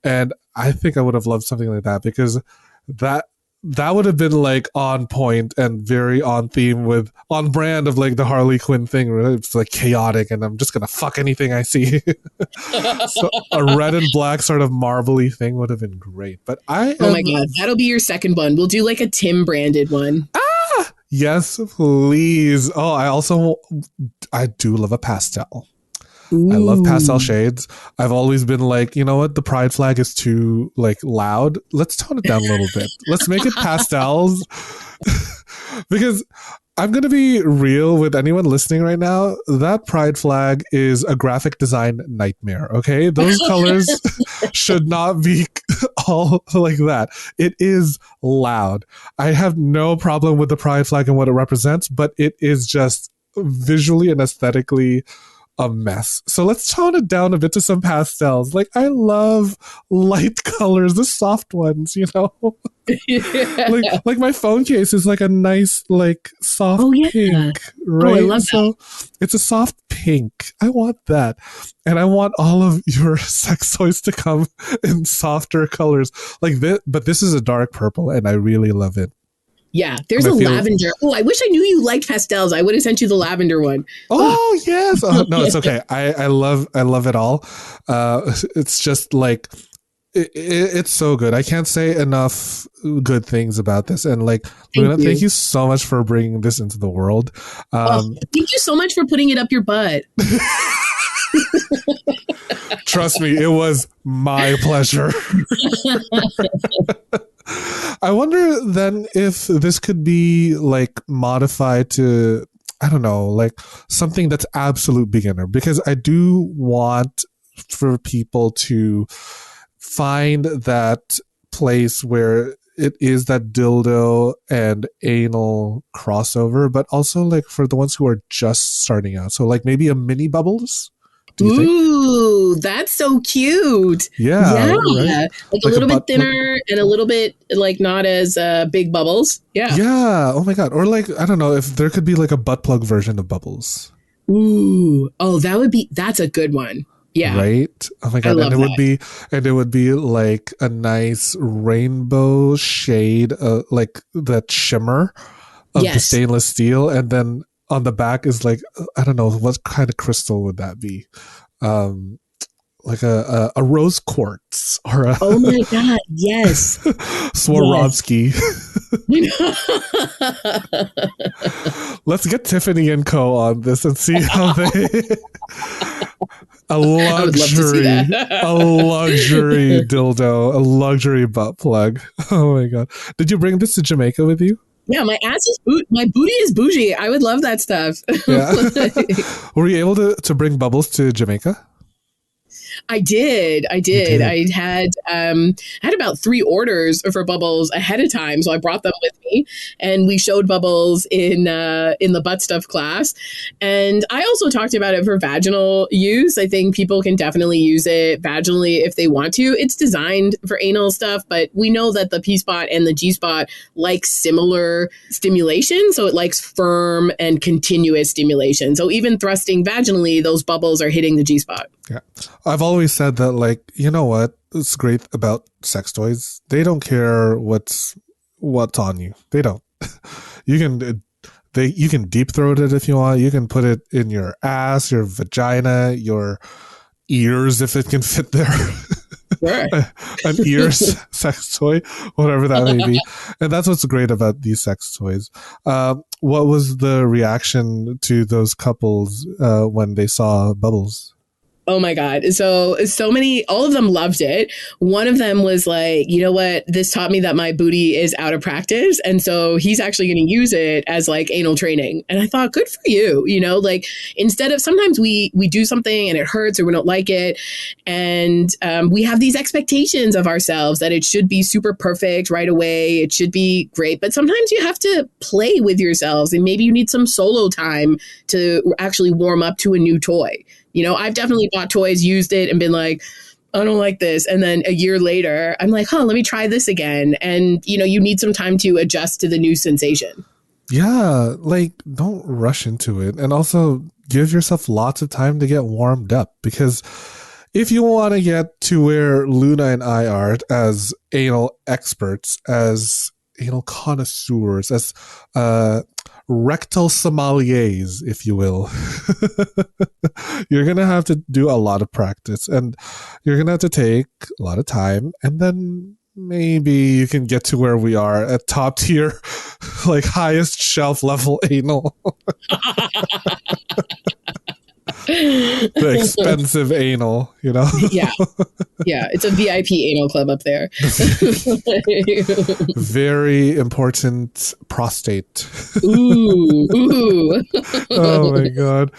And I think I would have loved something like that because that would have been like on point and very on theme on brand of like the Harley Quinn thing. Right? It's like chaotic and I'm just going to fuck anything I see. So a red and black sort of marbly thing would have been great. But oh my God, that'll be your second one. We'll do like a Tim branded one. Yes, please. Oh, I do love a pastel. Ooh. I love pastel shades. I've always been like, you know what? The pride flag is too like loud. Let's tone it down a little bit. Let's make it pastels. Because I'm going to be real with anyone listening right now. That pride flag is a graphic design nightmare. Okay. Those colors should not be all like that. It is loud. I have no problem with the pride flag and what it represents, but it is just visually and aesthetically a mess. So let's tone it down a bit to some pastels. Like I love light colors, the soft ones, Yeah. like my phone case is like a nice like soft pink, right? Oh, I love that. It's a soft pink. I want that. And I want all of your sex toys to come in softer colors like this, but this is a dark purple and I really love it. Yeah, there's a lavender. Oh, I wish I knew you liked pastels. I would have sent you the lavender one. Oh, yes. No, it's okay. I love it all. It's just like it's so good. I can't say enough good things about this. And like, Luna, thank you so much for bringing this into the world. Thank you so much for putting it up your butt. Trust me, it was my pleasure. I wonder then if this could be like modified to, I don't know, like something that's absolute beginner, because I do want for people to find that place where it is that dildo and anal crossover, but also like for the ones who are just starting out. So like maybe a mini bubbles. Ooh, that's so cute. Yeah. Right? Like a little bit thinner and a little bit like not as big bubbles. Yeah. Yeah. Oh my God. Or like, I don't know if there could be like a butt plug version of bubbles. Ooh. Oh, that's a good one. Yeah. Right. Oh my God. And it would be like a nice rainbow shade, like that shimmer of the stainless steel. And then on the back is like, I don't know, what kind of crystal would that be? a rose quartz or a Oh my God, yes. Swarovski. Let's get Tiffany and Co. on this and see how they a I would love to see luxury, that. a luxury dildo, a luxury butt plug. Oh my God! Did you bring this to Jamaica with you? Yeah, my my booty is bougie. I would love that stuff. Yeah. Were you able to bring bubbles to Jamaica? I did. You did. I had about 3 orders for bubbles ahead of time, so I brought them with me, and we showed bubbles in the butt stuff class. And I also talked about it for vaginal use. I think people can definitely use it vaginally if they want to. It's designed for anal stuff, but we know that the P spot and the G spot like similar stimulation, so it likes firm and continuous stimulation. So even thrusting vaginally, those bubbles are hitting the G spot. Yeah. I've always said that, like, you know what? It's great about sex toys. They don't care what's on you. They don't. You can deep throat it if you want. You can put it in your ass, your vagina, your ears if it can fit there. Sure. An ear sex toy, whatever that may be. And that's what's great about these sex toys. What was the reaction to those couples when they saw bubbles? Oh my God. So many, all of them loved it. One of them was like, you know what? This taught me that my booty is out of practice. And so he's actually going to use it as like anal training. And I thought, good for you. You know, like instead of sometimes we do something and it hurts or we don't like it. And we have these expectations of ourselves that it should be super perfect right away. It should be great. But sometimes you have to play with yourselves and maybe you need some solo time to actually warm up to a new toy. You know, I've definitely bought toys, used it, and been like, I don't like this. And then a year later, I'm like, let me try this again. And, you know, you need some time to adjust to the new sensation. Yeah, like don't rush into it. And also give yourself lots of time to get warmed up. Because if you want to get to where Luna and I are as anal experts, as anal connoisseurs, as rectal sommeliers, if you will, you're going to have to do a lot of practice and you're going to have to take a lot of time. And then maybe you can get to where we are at top tier, like highest shelf level anal. The expensive anal, you know? Yeah. Yeah. It's a VIP anal club up there. Very important prostate. Ooh. Oh my God.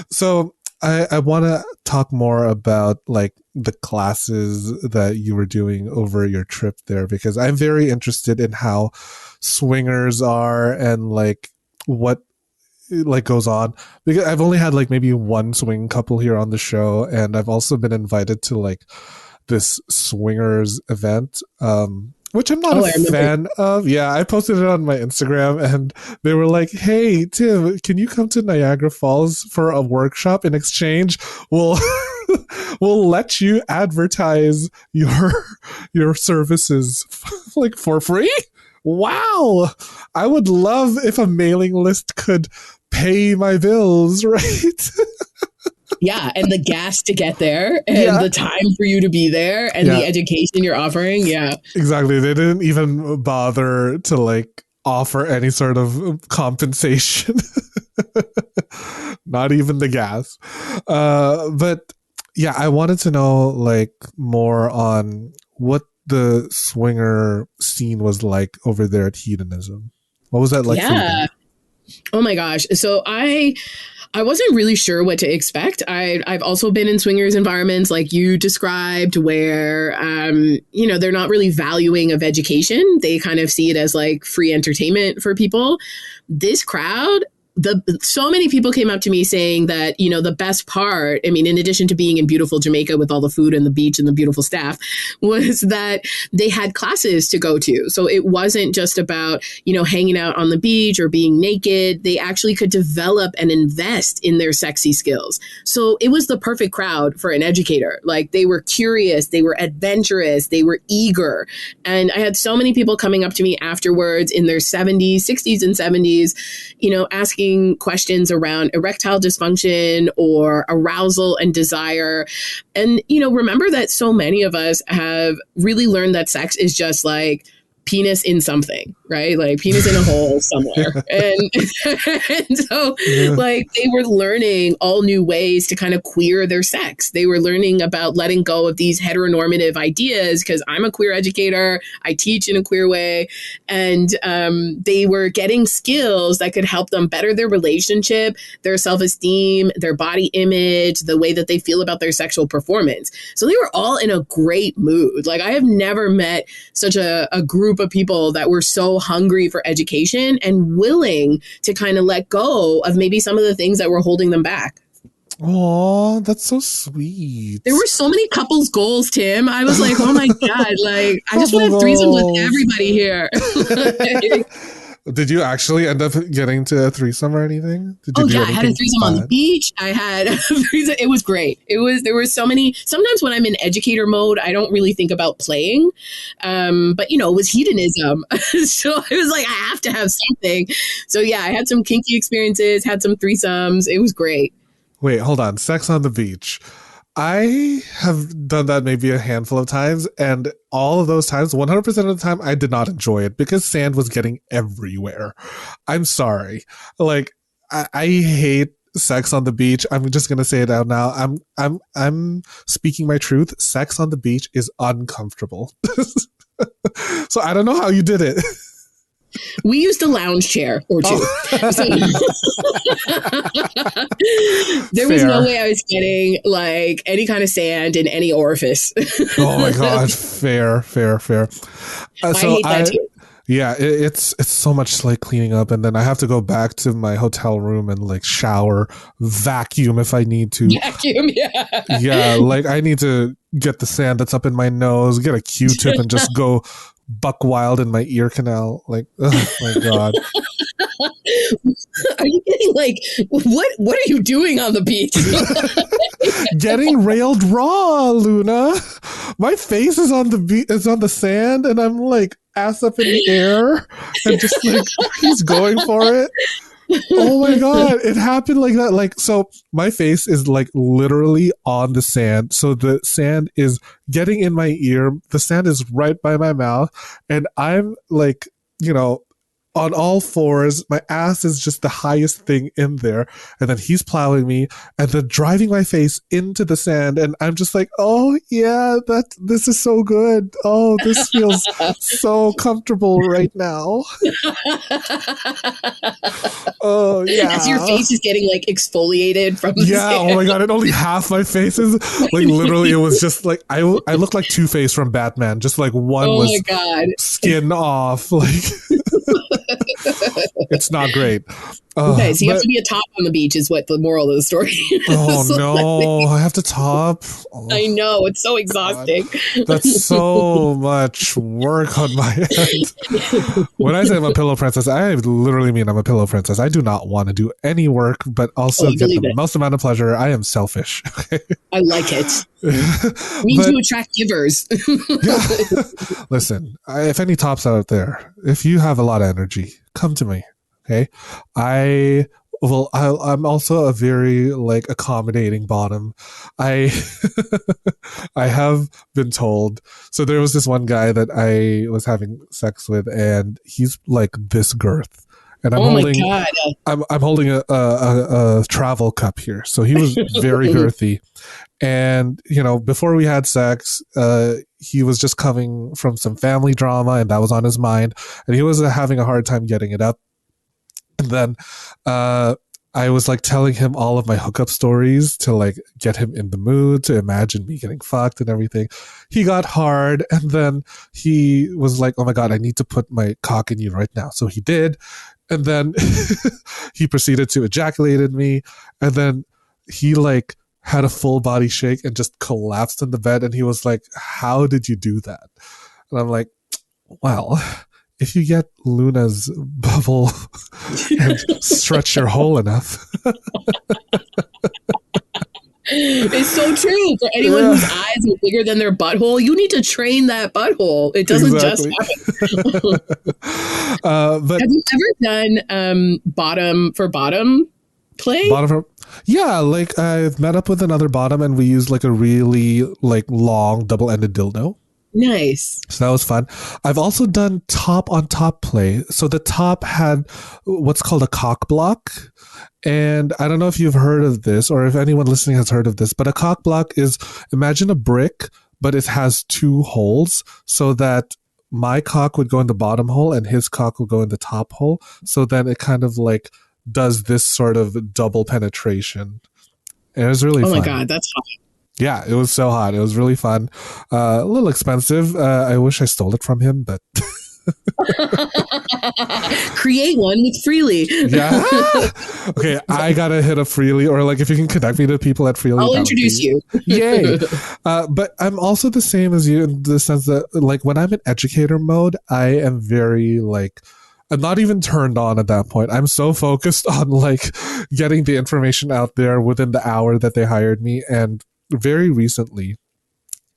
So I want to talk more about like the classes that you were doing over your trip there, because I'm very interested in how swingers are and like what like goes on, because I've only had like maybe one swing couple here on the show, and I've also been invited to like this swingers event, which I'm not a fan of. Yeah, I posted it on my Instagram and they were like, hey Tim, can you come to Niagara Falls for a workshop? In exchange we'll let you advertise your services like for free. Wow, I would love if a mailing list could pay my bills, right? Yeah, and the gas to get there and the time for you to be there and the education you're offering. Yeah, exactly. They didn't even bother to like offer any sort of compensation. Not even the gas. But yeah, I wanted to know like more on what the swinger scene was like over there at Hedonism. What was that like for you? Oh my gosh. So I wasn't really sure what to expect. I've also been in swingers environments like you described where, you know, they're not really valuing of education. They kind of see it as like free entertainment for people. This crowd, so many people came up to me saying that, you know, the best part, I mean, in addition to being in beautiful Jamaica with all the food and the beach and the beautiful staff, was that they had classes to go to. So it wasn't just about, you know, hanging out on the beach or being naked. They actually could develop and invest in their sexy skills. So it was the perfect crowd for an educator. Like they were curious, they were adventurous, they were eager. And I had so many people coming up to me afterwards in their 70s, 60s and 70s, you know, asking asking questions around erectile dysfunction or arousal and desire. And, remember that so many of us have really learned that sex is just like penis in something, right? Like penis in a hole somewhere. And so like they were learning all new ways to kind of queer their sex. They were learning about letting go of these heteronormative ideas because I'm a queer educator. I teach in a queer way. And they were getting skills that could help them better their relationship, their self-esteem, their body image, the way that they feel about their sexual performance. So they were all in a great mood. Like I have never met such a group of people that were so hungry for education and willing to kind of let go of maybe some of the things that were holding them back. Oh, that's so sweet. There were so many couples goals, Tim. I was like, oh my God, like I just want to have threesome with everybody here. Did you actually end up getting to a threesome or anything? I had a threesome on the beach. I had a threesome. It was great. There were so many. Sometimes when I'm in educator mode, I don't really think about playing. But it was hedonism. So it was like, I have to have something. So yeah, I had some kinky experiences, had some threesomes. It was great. Wait, hold on. Sex on the beach. I have done that maybe a handful of times, and all of those times, 100% of the time, I did not enjoy it because sand was getting everywhere. I'm sorry. Like, I hate sex on the beach. I'm just gonna say it out now. I'm speaking my truth. Sex on the beach is uncomfortable. So I don't know how you did it. We used a lounge chair or two. Oh. So, there was no way I was getting like any kind of sand in any orifice. Oh my God. Fair. I hate that too. Yeah, it's so much like cleaning up, and then I have to go back to my hotel room and like shower, vacuum if I need to. Vacuum, yeah. Yeah, like I need to get the sand that's up in my nose, get a Q-tip and just go buck wild in my ear canal. Like, oh my God. Are you getting like, what are you doing on the beach? Getting railed raw, Luna. My face is on the sand, and I'm like ass up in the air, and just like he's going for it. Oh my God, it happened like that. Like, so my face is like literally on the sand. So the sand is getting in my ear. The sand is right by my mouth. And I'm like, on all fours. My ass is just the highest thing in there. And then he's plowing me and then driving my face into the sand. And I'm just like, oh yeah, this is so good. Oh, this feels so comfortable right now. Oh yeah. As your face is getting like exfoliated from the sand. Oh my God. And only half my face is like, literally it was just like, I looked like Two-Face from Batman. Just like one was my God. Skin off. Like, it's not great. Okay, so you have to be a top on the beach is what the moral of the story is. Oh no, I have to top. Oh, I know, it's so exhausting. God. That's so much work on my end. When I say I'm a pillow princess, I literally mean I'm a pillow princess. I do not want to do any work, but also get the most amount of pleasure. I am selfish. I like it. Means you attract givers. Yeah. Listen, if any tops out there, if you have a lot of energy, come to me. Okay, I'm also a very like accommodating bottom. I have been told. So there was this one guy that I was having sex with, and he's like this girth, and I'm holding a travel cup here. So he was very girthy, and before we had sex, he was just coming from some family drama, and that was on his mind, and he was having a hard time getting it up. And then I was like telling him all of my hookup stories to like get him in the mood to imagine me getting fucked and everything. He got hard, and then he was like, oh my God, I need to put my cock in you right now. So he did. And then he proceeded to ejaculate in me. And then he like had a full body shake and just collapsed in the bed. And he was like, how did you do that? And I'm like, well, if you get Luna's bubble and stretch your hole enough. It's so true. For anyone whose eyes are bigger than their butthole, you need to train that butthole. It doesn't just happen. But have you ever done bottom for bottom play? Yeah, like I've met up with another bottom and we used like a really like long double-ended dildo. Nice. So that was fun. I've also done top on top play. So the top had what's called a cock block. And I don't know if you've heard of this or if anyone listening has heard of this, but a cock block is, imagine a brick, but it has two holes so that my cock would go in the bottom hole and his cock will go in the top hole. So then it kind of like does this sort of double penetration. And it was really fun. Oh my God, that's hot. Yeah, it was so hot. It was really fun. A little expensive. I wish I stole it from him, but create one with Freely. Yeah. Okay, I gotta hit a Freely, or like if you can connect me to people at Freely, I'll introduce you. Yay! But I'm also the same as you in the sense that, like, when I'm in educator mode, I am very like. I'm not even turned on at that point. I'm so focused on like getting the information out there within the hour that they hired me. And very recently,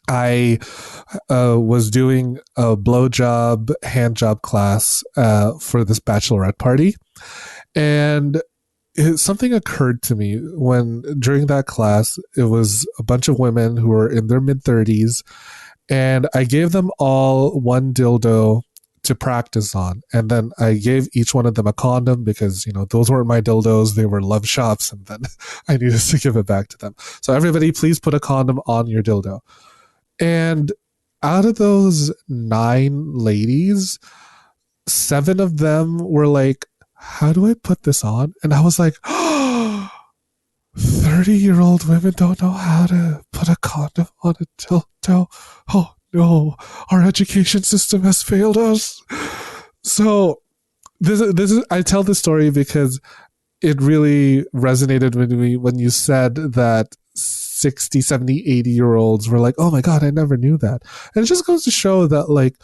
I was doing a blowjob hand job class for this bachelorette party, and something occurred to me when during that class. It was a bunch of women who were in their mid-30s, and I gave them all one dildo to practice on, and then I gave each one of them a condom because, you know, those weren't my dildos, they were love shops, and then I needed to give it back to them. So everybody, please put a condom on your dildo. And out of those 9 ladies, 7 of them were like, how do I put this on? And I was like, 30-year-old women don't know how to put a condom on a dildo. Oh no, our education system has failed us. So this is I tell this story because it really resonated with me when you said that 60, 70, 80-year-olds were like, oh my God, I never knew that. And it just goes to show that like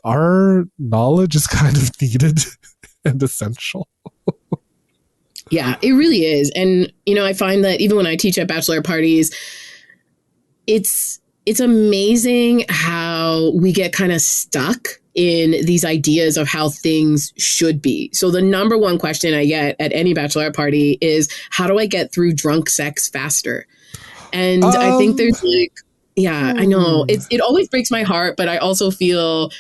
our knowledge is kind of needed and essential. Yeah, it really is. And, you know, I find that even when I teach at bachelor parties, it's amazing how we get kind of stuck in these ideas of how things should be. So the number one question I get at any bachelorette party is, how do I get through drunk sex faster? And I think there's like, yeah, I know it always breaks my heart, but I also feel,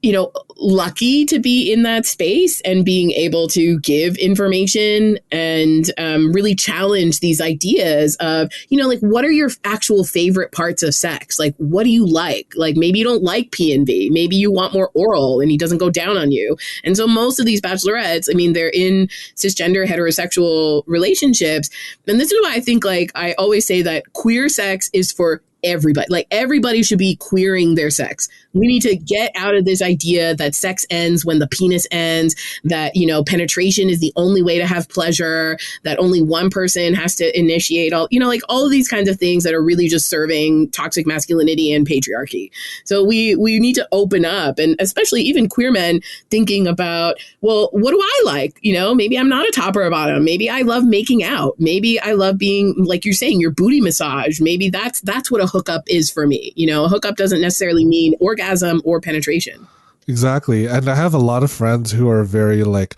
you know, lucky to be in that space and being able to give information and really challenge these ideas of, you know, like, what are your actual favorite parts of sex? Like, what do you like? Like, maybe you don't like P&V. Maybe you want more oral and he doesn't go down on you. And so most of these bachelorettes, I mean, they're in cisgender heterosexual relationships. And this is why I think, like, I always say that queer sex is for everybody. Like, everybody should be queering their sex. We need to get out of this idea that sex ends when the penis ends, that, you know, penetration is the only way to have pleasure, that only one person has to initiate all, you know, like all of these kinds of things that are really just serving toxic masculinity and patriarchy. So we need to open up, and especially even queer men thinking about, well, what do I like? You know, maybe I'm not a top or a bottom. Maybe I love making out. Maybe I love being, like you're saying, your booty massage. Maybe that's what a hookup is for me. You know, a hookup doesn't necessarily mean orgasm or penetration. Exactly. And I have a lot of friends who are very like,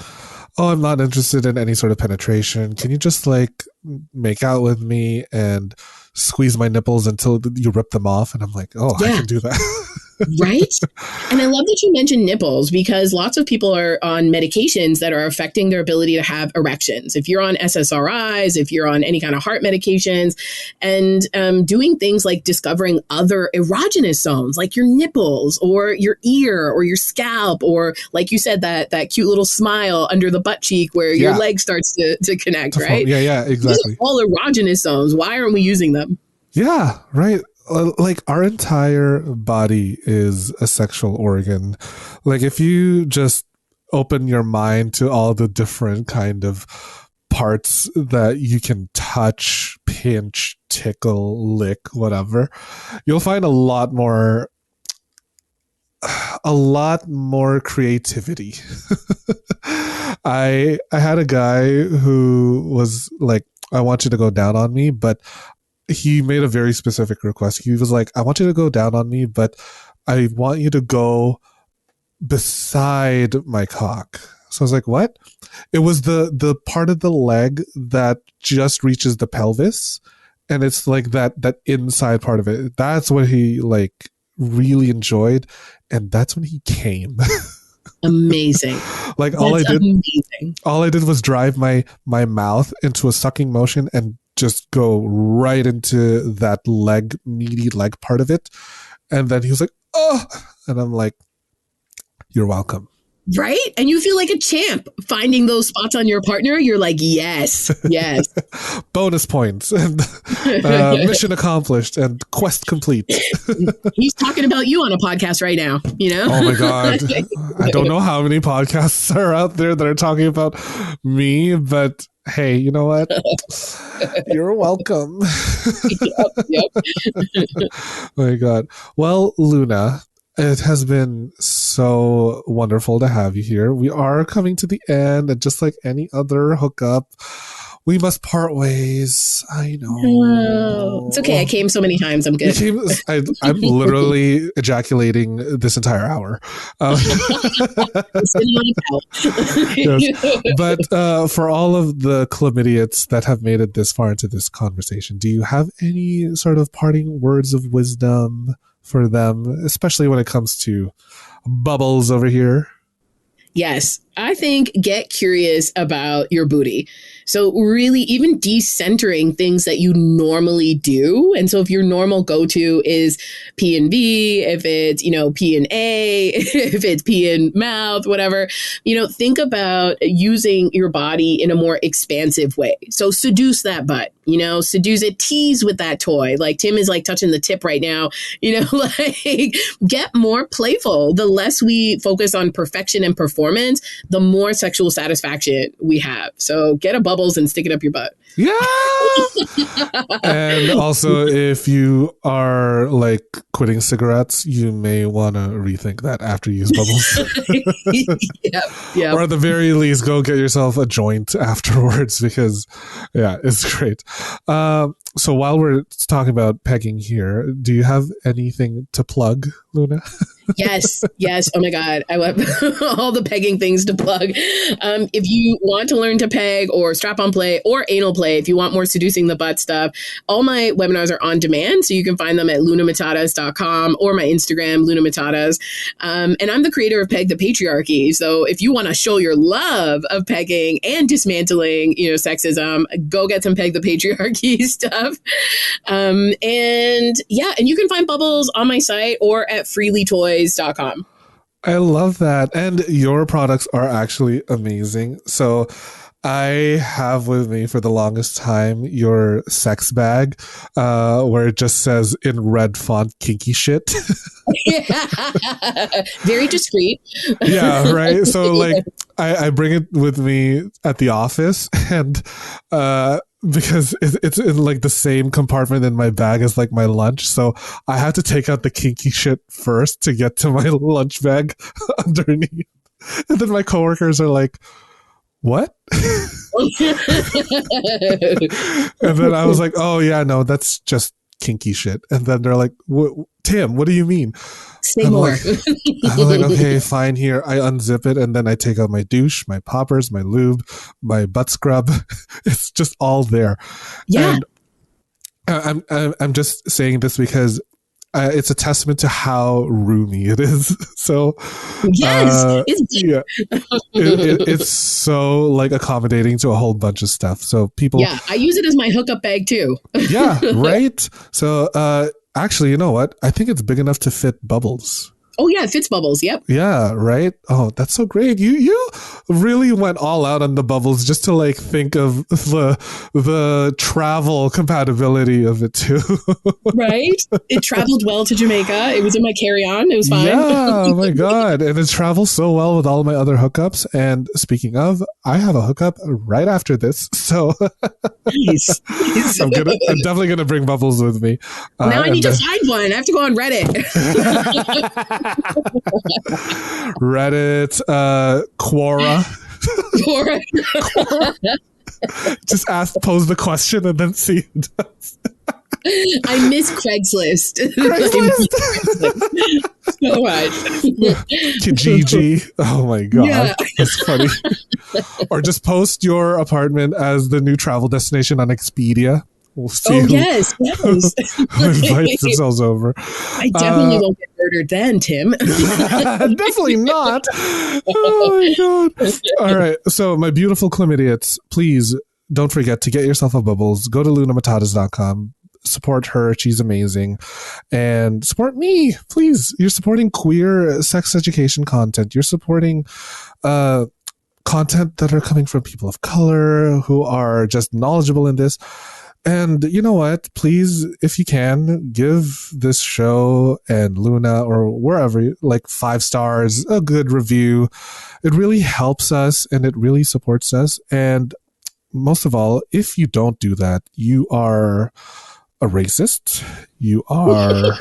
oh, I'm not interested in any sort of penetration. Can you just like make out with me and squeeze my nipples until you rip them off? And I'm like, oh, yeah. I can do that. Right? And I love that you mentioned nipples, because lots of people are on medications that are affecting their ability to have erections. If you're on SSRIs, if you're on any kind of heart medications, and doing things like discovering other erogenous zones, like your nipples or your ear or your scalp, or like you said, that cute little smile under the butt cheek where your leg starts to connect, right? Yeah, exactly. These are all erogenous zones. Why aren't we using them? Yeah, right. Like, our entire body is a sexual organ. Like, if you just open your mind to all the different kind of parts that you can touch, pinch, tickle, lick, whatever, you'll find a lot more creativity. I had a guy who was like, I want you to go down on me, but he made a very specific request. He was like, I want you to go down on me, but I want you to go beside my cock. So I was like, what? It was the part of the leg that just reaches the pelvis, and it's like that inside part of it. That's what he like really enjoyed, and that's when he came. Amazing. Like That's amazing. all I did was drive my mouth into a sucking motion and just go right into that meaty leg part of it. And then he was like, oh, and I'm like, you're welcome. Right? And you feel like a champ finding those spots on your partner. You're like, yes. Bonus points and mission accomplished and quest complete. He's talking about you on a podcast right now, you know? Oh my God. I don't know how many podcasts are out there that are talking about me, but hey, you know what? You're welcome. Yep. Oh my God. Well, Luna, it has been so wonderful to have you here. We are coming to the end, and just like any other hookup, we must part ways. I know. Oh, it's okay. I came so many times. I'm good. I'm literally ejaculating this entire hour. Sitting on a couch. Yes. But for all of the chlamydiates that have made it this far into this conversation, do you have any sort of parting words of wisdom for them, especially when it comes to bubbles over here? Yes, I think get curious about your booty. So really even decentering things that you normally do. And so if your normal go-to is P and V, if it's, P and A, if it's P and mouth, whatever, think about using your body in a more expansive way. So seduce that butt, seduce it, tease with that toy. Like Tim is like touching the tip right now, like get more playful. The less we focus on perfection and performance, the more sexual satisfaction we have. So get a bubbles and stick it up your butt. Yeah. And also, if you are like quitting cigarettes, you may want to rethink that after you use bubbles. Yep. Or at the very least, go get yourself a joint afterwards, because yeah, it's great. So while we're talking about pegging here, do you have anything to plug, Luna? Yes. Oh my God. I want all the pegging things to plug. If you want to learn to peg or strap-on play or anal play, if you want more seducing the butt stuff, all my webinars are on demand. So you can find them at lunamatatas.com or my Instagram, lunamatatas. And I'm the creator of Peg the Patriarchy. So if you want to show your love of pegging and dismantling, sexism, go get some Peg the Patriarchy stuff. And you can find bubbles on my site or at freelytoys.com. I love that. And your products are actually amazing. So I have with me for the longest time your sex bag, where it just says in red font, kinky shit. Very discreet. Yeah, right. So like I bring it with me at the office, and because it's in like the same compartment in my bag as like my lunch, so I have to take out the kinky shit first to get to my lunch bag underneath, and then my coworkers are like, what? And then I was like, oh yeah, no, that's just kinky shit. And then they're like, Tim, what do you mean? Say more. I'm like, okay, fine. Here, I unzip it, and then I take out my douche, my poppers, my lube, my butt scrub. It's just all there. Yeah. And I'm just saying this because it's a testament to how roomy it is. So yes, it's so like accommodating to a whole bunch of stuff. So people, I use it as my hookup bag too. Yeah, right. So actually, you know what? I think it's big enough to fit bubbles. Oh yeah, it fits bubbles. Yep. Yeah, right. Oh, that's so great. You really went all out on the bubbles just to like think of the travel compatibility of it too. Right? It traveled well to Jamaica. It was in my carry-on. It was fine. Yeah, oh my God. And it travels so well with all my other hookups. And speaking of, I have a hookup right after this. So nice. I'm definitely gonna bring bubbles with me. Now I need to find one. I have to go on Reddit. Reddit, Quora. Just pose the question and then see who does. I miss Craigslist. So much. Kijiji. Oh my God. Yeah. That's funny. Or just post your apartment as the new travel destination on Expedia. We'll see who Yes. invites themselves over. I definitely won't get murdered then, Tim. Definitely not. Oh my God. All right. So my beautiful chlamydiates, please don't forget to get yourself a Bubbles. Go to lunamatatas.com. Support her. She's amazing. And support me, please. You're supporting queer sex education content. You're supporting content that are coming from people of color who are just knowledgeable in this. And you know what? Please, if you can, give this show and Luna or wherever, like 5 stars, a good review. It really helps us and it really supports us. And most of all, if you don't do that, you are a racist, you are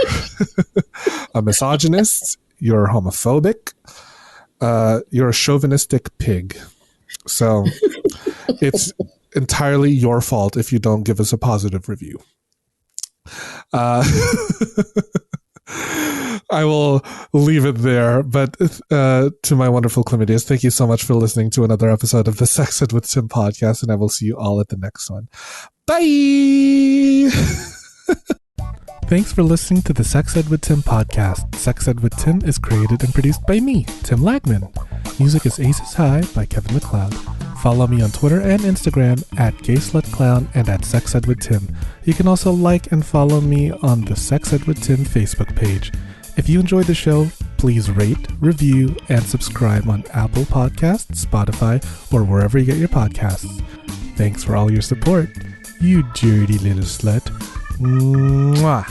a misogynist, you're homophobic, you're a chauvinistic pig. So it's entirely your fault if you don't give us a positive review. I will leave it there. But to my wonderful chlamydias, thank you so much for listening to another episode of the Sex Ed with Tim podcast, and I will see you all at the next one. Bye! Thanks for listening to the Sex Ed with Tim podcast. Sex Ed with Tim is created and produced by me, Tim Lagman. Music is Aces High by Kevin MacLeod. Follow me on Twitter and Instagram at GaySlutClown and at Sex Ed with Tim. You can also like and follow me on the Sex Ed with Tim Facebook page. If you enjoyed the show, please rate, review, and subscribe on Apple Podcasts, Spotify, or wherever you get your podcasts. Thanks for all your support, you dirty little slut. Mwah.